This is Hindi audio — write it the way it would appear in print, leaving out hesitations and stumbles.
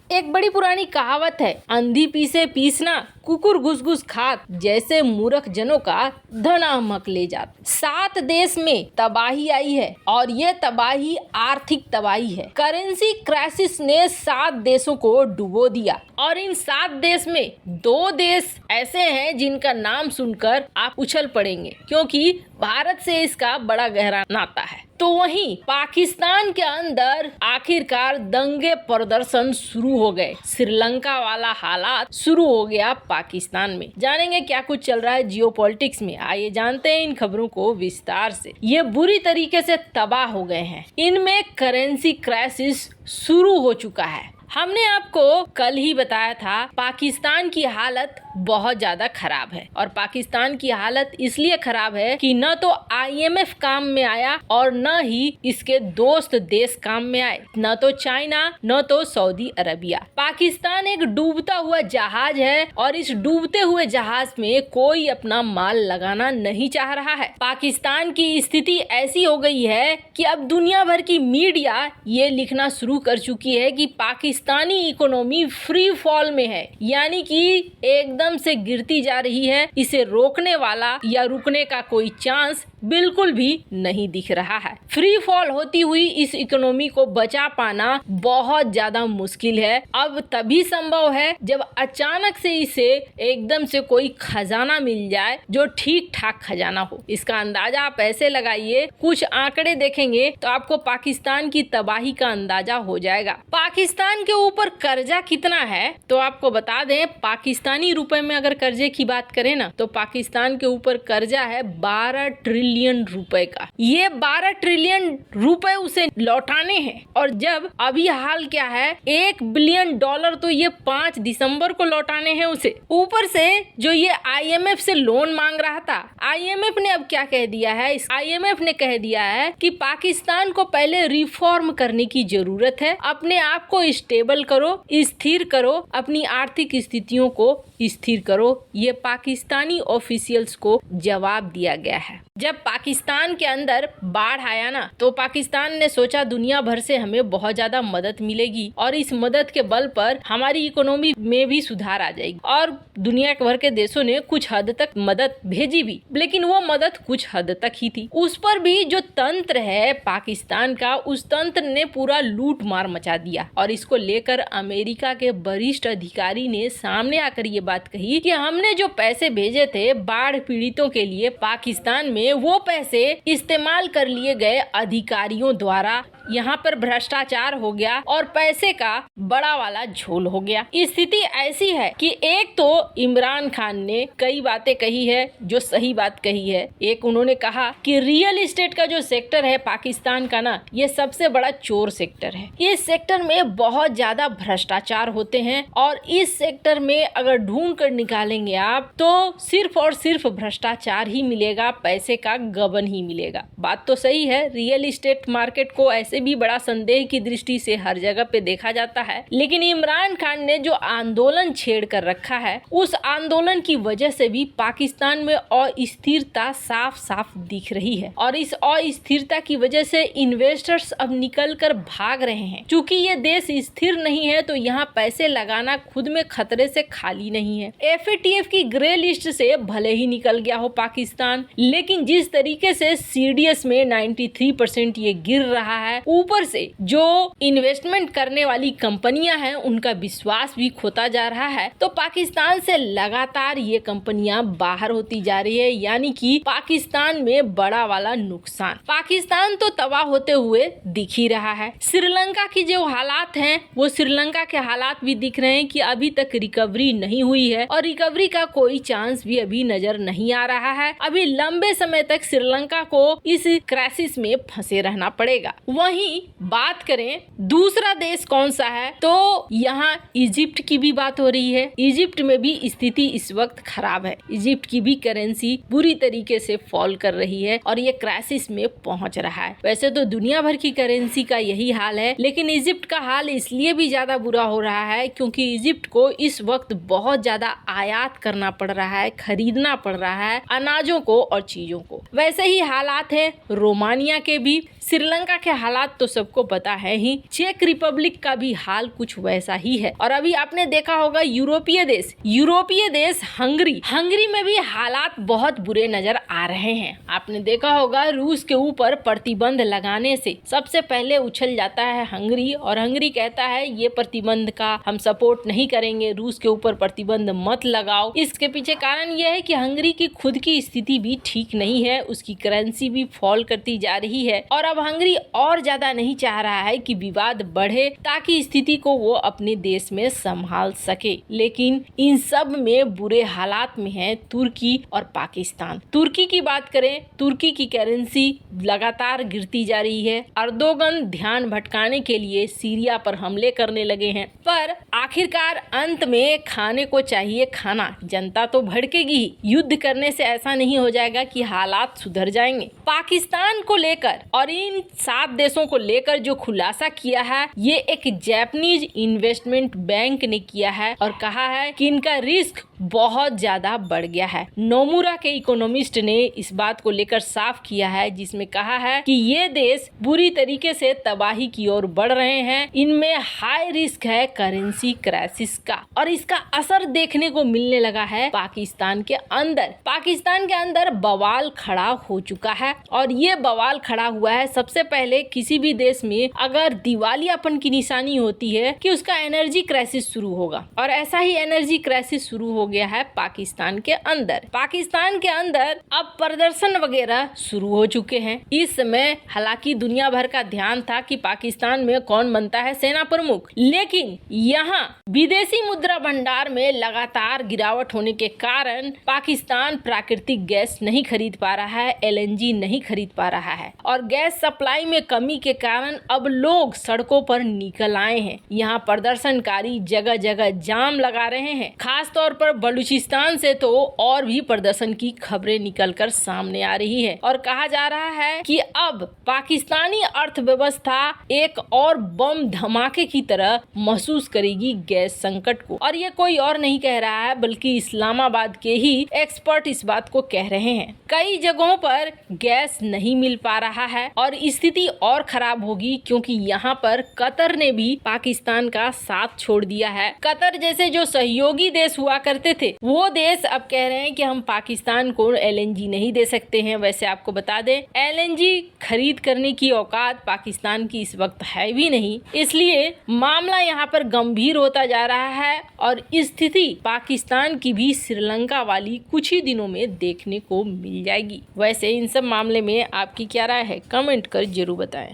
एक बड़ी पुरानी कहावत है, अंधी पीसे पीसना, कुकुर घुस घुस खात, जैसे मूर्ख जनों का धन अहमक ले जात। 7 देश में तबाही आई है और ये तबाही आर्थिक तबाही है। करेंसी क्राइसिस ने 7 देशों को डुबो दिया और इन 7 देश में 2 देश ऐसे हैं जिनका नाम सुनकर आप उछल पड़ेंगे, क्योंकि भारत से इसका बड़ा गहरा नाता है। तो वहीं पाकिस्तान के अंदर आखिरकार दंगे प्रदर्शन शुरू हो गए। श्रीलंका वाला हालात शुरू हो गया पाकिस्तान में। जानेंगे क्या कुछ चल रहा है जियोपॉलिटिक्स में, आइए जानते हैं इन खबरों को विस्तार से। ये बुरी तरीके से तबाह हो गए हैं। इनमें करेंसी क्राइसिस शुरू हो चुका है। हमने आपको कल ही बताया था पाकिस्तान की हालत बहुत ज्यादा खराब है और पाकिस्तान की हालत इसलिए खराब है कि न तो IMF काम में आया और न ही इसके दोस्त देश काम में आए, न तो चाइना न तो सऊदी अरबिया। पाकिस्तान एक डूबता हुआ जहाज है और इस डूबते हुए जहाज में कोई अपना माल लगाना नहीं चाह रहा है। पाकिस्तान की स्थिति ऐसी हो गई है कि अब दुनिया भर की मीडिया ये लिखना शुरू कर चुकी है कि पाकिस्तानी इकोनॉमी फ्री फॉल में है, यानी कि एकदम से गिरती जा रही है। इसे रोकने वाला या रुकने का कोई चांस बिल्कुल भी नहीं दिख रहा है। फ्री फॉल होती हुई इस इकोनॉमी को बचा पाना बहुत ज्यादा मुश्किल है। अब तभी संभव है जब अचानक से इसे एकदम से कोई खजाना मिल जाए जो ठीक ठाक खजाना हो। इसका अंदाजा आप ऐसे लगाइए, कुछ आंकड़े देखेंगे तो आपको पाकिस्तान की तबाही का अंदाजा हो जाएगा। पाकिस्तान के ऊपर कर्जा कितना है तो आपको बता दें, पाकिस्तानी रुपए में अगर कर्जे की बात करें ना तो पाकिस्तान के ऊपर कर्जा है 12 ट्रिलियन रुपए का। ये 12 ट्रिलियन रुपए उसे लौटाने हैं और जब अभी हाल क्या है, $1 बिलियन तो ये 5 दिसंबर को लौटाने हैं उसे। ऊपर से जो ये IMF से लोन मांग रहा था, IMF ने अब क्या कह दिया है, IMF ने कह दिया है कि पाकिस्तान को पहले रिफॉर्म करने की जरूरत है। अपने आप को स्टेबल करो, स्थिर करो, अपनी आर्थिक स्थितियों को स्थिर करो। ये पाकिस्तानी ऑफिशियल्स को जवाब दिया गया है। जब पाकिस्तान के अंदर बाढ़ आया ना तो पाकिस्तान ने सोचा दुनिया भर से हमें बहुत ज्यादा मदद मिलेगी और इस मदद के बल पर हमारी इकोनॉमी में भी सुधार आ जाएगी और दुनिया भर के देशों ने कुछ हद तक मदद भेजी भी, लेकिन वो मदद कुछ हद तक ही थी। उस पर भी जो तंत्र है पाकिस्तान का, उस तंत्र ने पूरा लूट मार मचा दिया और इसको लेकर अमेरिका के वरिष्ठ अधिकारी ने सामने आकर ये बात कही कि हमने जो पैसे भेजे थे बाढ़ पीड़ितों के लिए पाकिस्तान में, वो पैसे इस्तेमाल कर लिए गए अधिकारियों द्वारा। यहाँ पर भ्रष्टाचार हो गया और पैसे का बड़ा वाला झोल हो गया। स्थिति ऐसी है कि एक तो इमरान खान ने कई बातें कही है जो सही बात कही है। एक उन्होंने कहा कि रियल एस्टेट का जो सेक्टर है पाकिस्तान का ना, ये सबसे बड़ा चोर सेक्टर है। इस सेक्टर में बहुत ज्यादा भ्रष्टाचार होते हैं और इस सेक्टर में अगर ढूंढ कर निकालेंगे आप तो सिर्फ और सिर्फ भ्रष्टाचार ही मिलेगा, पैसे का गबन ही मिलेगा। बात तो सही है, रियल एस्टेट मार्केट को ऐसे भी बड़ा संदेह की दृष्टि से हर जगह पे देखा जाता है, लेकिन इमरान खान ने जो आंदोलन छेड़ कर रखा है उस आंदोलन की वजह से भी पाकिस्तान में अस्थिरता साफ साफ दिख रही है और इस अस्थिरता की वजह से इन्वेस्टर्स अब निकल कर भाग रहे हैं। चूंकि ये देश स्थिर नहीं है तो यहाँ पैसे लगाना खुद में खतरे से खाली नहीं है। FATF की ग्रे लिस्ट से भले ही निकल गया हो पाकिस्तान, लेकिन जिस तरीके से CDS में 93% ये गिर रहा है, ऊपर से जो इन्वेस्टमेंट करने वाली कंपनियां हैं उनका विश्वास भी खोता जा रहा है, तो पाकिस्तान से लगातार ये कंपनियां बाहर होती जा रही है, यानी कि पाकिस्तान में बड़ा वाला नुकसान। पाकिस्तान तो तबाह होते हुए दिख ही रहा है। श्रीलंका की जो हालात हैं वो श्रीलंका के हालात भी दिख रहे हैं कि अभी तक रिकवरी नहीं हुई है और रिकवरी का कोई चांस भी अभी नजर नहीं आ रहा है। अभी लंबे समय तक श्रीलंका को इस क्राइसिस में फंसे रहना पड़ेगा। वहीं बात करें दूसरा देश कौन सा है तो यहाँ इजिप्ट की भी बात हो रही है। इजिप्ट में भी स्थिति इस वक्त खराब है। इजिप्ट की भी करेंसी बुरी तरीके से फॉल कर रही है और ये क्राइसिस में पहुंच रहा है। वैसे तो दुनिया भर की करेंसी का यही हाल है, लेकिन इजिप्ट का हाल इसलिए भी ज्यादा बुरा हो रहा है क्योंकि इजिप्ट को इस वक्त बहुत ज्यादा आयात करना पड़ रहा है, खरीदना पड़ रहा है अनाजों को और चीजों को। वैसे ही हालात है रोमानिया के भी। श्रीलंका के हालात तो सबको पता है ही, चेक रिपब्लिक का भी हाल कुछ वैसा ही है। और अभी आपने देखा होगा यूरोपीय देश हंगरी में भी हालात बहुत बुरे नजर आ रहे हैं। आपने देखा होगा रूस के ऊपर प्रतिबंध लगाने से सबसे पहले उछल जाता है हंगरी, और हंगरी कहता है ये प्रतिबंध का हम सपोर्ट नहीं करेंगे, रूस के ऊपर प्रतिबंध मत लगाओ। इसके पीछे कारण यह है कि हंगरी की खुद की स्थिति भी ठीक नहीं है, उसकी करेंसी भी फॉल करती जा रही है, और अब हंगरी और ज्यादा नहीं चाह रहा है कि विवाद बढ़े ताकि स्थिति को वो अपने देश में संभाल सके। लेकिन इन सब में बुरे हालात में है तुर्की और पाकिस्तान। तुर्की की बात करें, तुर्की की करेंसी लगातार गिरती जा रही है। अर्दोगन ध्यान भटकाने के लिए सीरिया पर हमले करने लगे हैं, पर आखिरकार अंत में खाने को चाहिए खाना, जनता तो भड़केगी ही। युद्ध करने से ऐसा नहीं हो जाएगा कि हालात सुधर जाएंगे। पाकिस्तान को लेकर और इन 7 देशों को लेकर जो खुलासा किया है, ये एक जापानीज इन्वेस्टमेंट बैंक ने किया है और कहा है कि इनका रिस्क बहुत ज्यादा बढ़ गया है। नोमुरा के इकोनॉमिस्ट ने इस बात को लेकर साफ किया है, जिसमें कहा है कि ये देश बुरी तरीके से तबाही की ओर बढ़ रहे हैं, इनमें हाई रिस्क है करेंसी क्राइसिस का, और इसका असर देखने को मिलने लगा है पाकिस्तान के अंदर। पाकिस्तान के अंदर बवाल खड़ा हो चुका है, और ये बवाल खड़ा हुआ है सबसे पहले किसी भी देश में अगर दिवालियापन की निशानी होती है कि उसका एनर्जी क्राइसिस शुरू होगा, और ऐसा ही एनर्जी क्राइसिस शुरू हो गया है पाकिस्तान के अंदर। पाकिस्तान के अंदर अब प्रदर्शन वगैरह शुरू हो चुके हैं। इस समय हालांकि दुनिया भर का ध्यान था कि पाकिस्तान में कौन बनता है सेना प्रमुख, लेकिन यहाँ विदेशी मुद्रा भंडार में लगातार गिरावट होने के कारण पाकिस्तान प्राकृतिक गैस नहीं खरीद पा रहा है, LNG नहीं खरीद पा रहा है, और गैस सप्लाई में कमी के कारण अब लोग सड़कों पर निकल आए हैं। यहाँ प्रदर्शनकारी जगह जगह जाम लगा रहे हैं। खास तौर पर बलूचिस्तान से तो और भी प्रदर्शन की खबरें निकलकर सामने आ रही है, और कहा जा रहा है कि अब पाकिस्तानी अर्थव्यवस्था एक और बम धमाके की तरह महसूस करेगी गैस संकट को। और ये कोई और नहीं कह रहा है बल्कि इस्लामाबाद के ही एक्सपर्ट इस बात को कह रहे हैं। कई जगहों पर गैस नहीं मिल पा रहा है और स्थिति और खराब होगी, क्योंकि यहाँ पर कतर ने भी पाकिस्तान का साथ छोड़ दिया है। कतर जैसे जो सहयोगी देश हुआ करते थे, वो देश अब कह रहे हैं कि हम पाकिस्तान को LNG नहीं दे सकते हैं। वैसे आपको बता दें, LNG खरीद करने की औकात पाकिस्तान की इस वक्त है भी नहीं, इसलिए मामला यहाँ पर गंभीर होता जा रहा है, और स्थिति पाकिस्तान की भी श्रीलंका वाली कुछ ही दिनों में देखने को मिल जाएगी। वैसे इन सब मामले में आपकी क्या राय है, कमेंट कर जरूर बताएं।